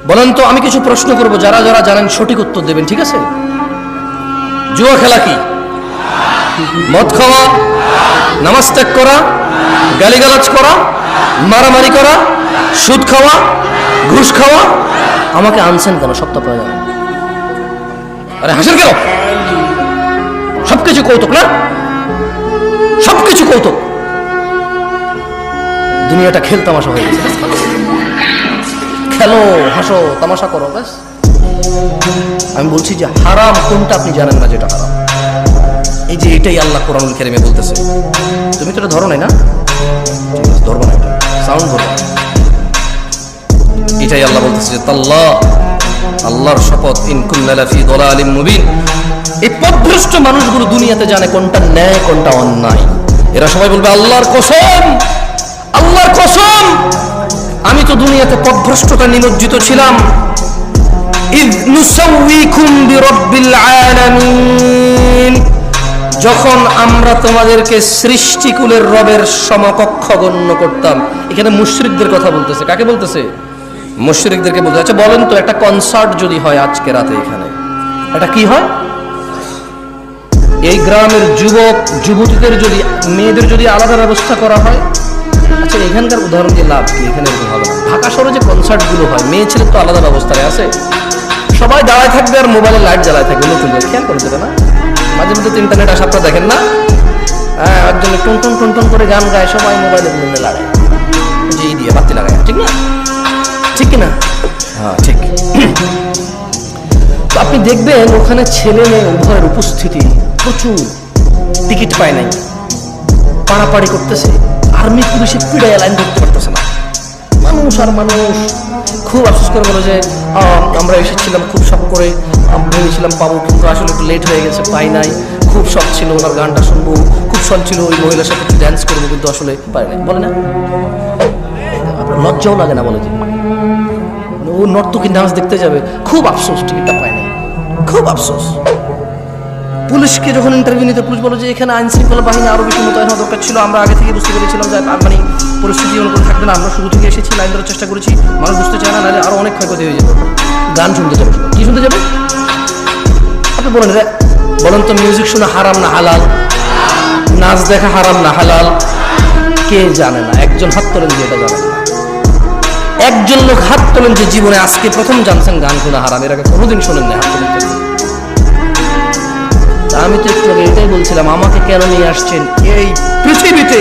বলেন তো, আমি কিছু প্রশ্ন করব, যারা যারা জানেন সঠিক উত্তর দেবেন, ঠিক আছে? জুয়া খেলা কি? মদ খাওয়া, নামাজ ত্যাগ করা, গালিগালাজ করা, মারামারি করা, সুদ খাওয়া, ঘুষ খাওয়া। আমাকে আনছেন কেন? সপ্তাহ পাওয়া যাবে। আরে হাসেন কেন? সবকিছু কৌতুক না? সবকিছু কৌতুক। দুনিয়াটা খেল তামাশা হয়ে গেছে। খেলো, হাসো, তামাশা করো, ব্যাস। আমি বলছি যে হারাম কোনটা আপনি জানেন না, যেটা হারাম। এই যে এটাই আল্লাহ কোরআনুল কারীমে বলতেছে। তুমি তো এটা ধরো নাই না? ঠিক আছে, ধরবো না, এটা সাউন্ড ধরবো না। এটাই আল্লাহ বলতেছে যে তাল্লাহ, আল্লাহর শপথ, ইন কুন্না লাফি দালালিম মুবিন। এই পথভ্রষ্ট মানুষগুলো দুনিয়াতে জানে কোনটা ন্যায় কোনটা অন্যায়। এরা সবাই বলবে আল্লাহর কসম, আল্লাহর কসম, আমি তো দুনিয়াতে পথভ্রষ্টতা নিমজ্জিত ছিলাম। ইয নুসাউইকুম বিরাব্বিল আলামিন, যখন আমরা তোমাদেরকে সৃষ্টিকুলের রবের সমকক্ষ গণ্য করতাম। এখানে মুশরিকদের কথা বলতেছে। কাকে বলতেছে? মুশরিকদেরকে বলতে। আচ্ছা বলেন তো, একটা কনসার্ট যদি হয় আজকে রাতে এখানে, এটা কি হয়? এই গ্রামের যুবক যুবতীদের যদি, মেয়েদের যদি আলাদা ব্যবস্থা করা হয়। আচ্ছা এখানকার উদাহরণ দিয়ে লাভ কি? এখানে ভালো না। ঢাকা শহরে যে কনসার্টগুলো হয়, মেয়ে ছেলে তো আলাদা ব্যবস্থায় আছে। সবাই দাঁড়ায় থাকবে আর মোবাইলে লাইট জ্বালায় থাকবে। নতুন খেয়াল করে দেবে না? মাঝে মধ্যে ইন্টারনেট আসার পর দেখেন না, হ্যাঁ, একজন টুনটুন টুনটুন করে গান গায়, সবাই মোবাইলের জন্য লাগায়, যে দিয়ে বাতি লাগায়, ঠিক না? ঠিক কিনা? হ্যাঁ ঠিক। তো আপনি দেখবেন ওখানে ছেলে মেয়ে উভয়ের উপস্থিতি প্রচুর। টিকিট পায় নাই, পাড়াপাড়ি করতেছে, আর্মি পুলিশে পিড়ায় লাইন ধরতে পারতেছে না। মানুষ আর মানুষ খুব আফসোস করে বলে যে আমরা এসেছিলাম খুব শখ করে, ভেবেছিলাম পাবো, কিন্তু আসলে একটু লেট হয়ে গেছে, পাই নাই। খুব শখ ছিল ওনার গানটা শুনবো, খুব শখ ছিল ওই মহিলার সাথে একটু ড্যান্স করবো, কিন্তু আসলে পাই নাই। বলে না? আপনার লজ্জাও লাগে না? বলে যে ও নর্তকী ডান্স দেখতে যাবে, খুব আফসোস টিকিটটা পায় নাই, খুব আফসোস। পুলিশকে যখন ইন্টারভিউ নিতে, পুলিশ বলে যে এখানে আইন শৃঙ্খলা বাহিনী আরো বেশি মোতায়েন হওয়া দরকার ছিল, আমরা আগে থেকে বুঝতে পেরেছিলাম যে মানে পরিস্থিতি অনুকূল থাকবে না, আমরা শুরু থেকে এসেছি, লাইন ধরার চেষ্টা করেছি, মানুষ বুঝতে চায় না, নাহলে আরো অনেক ক্ষয়ক্ষতি হয়ে যেত। গান শুনতে যাবে, কি শুনতে যাবে? আপনি বলেন রে, বলেন তো, মিউজিক শোনা হারাম না হালাল? নাচ দেখা হারাম না হালাল? কে জানে না? একজন হাত তোলেন যে এটা জানেন না। একজন লোক হাত তোলেন যে জীবনে আজকে প্রথম জানছেন গান শোনা হারাম, এর আগে কোনোদিন শোনেন না। হাত তোলেন। আমি তো একটু এটাই বলছিলাম, আমাকে কেন নিয়ে আসছেন এই পৃথিবীতে?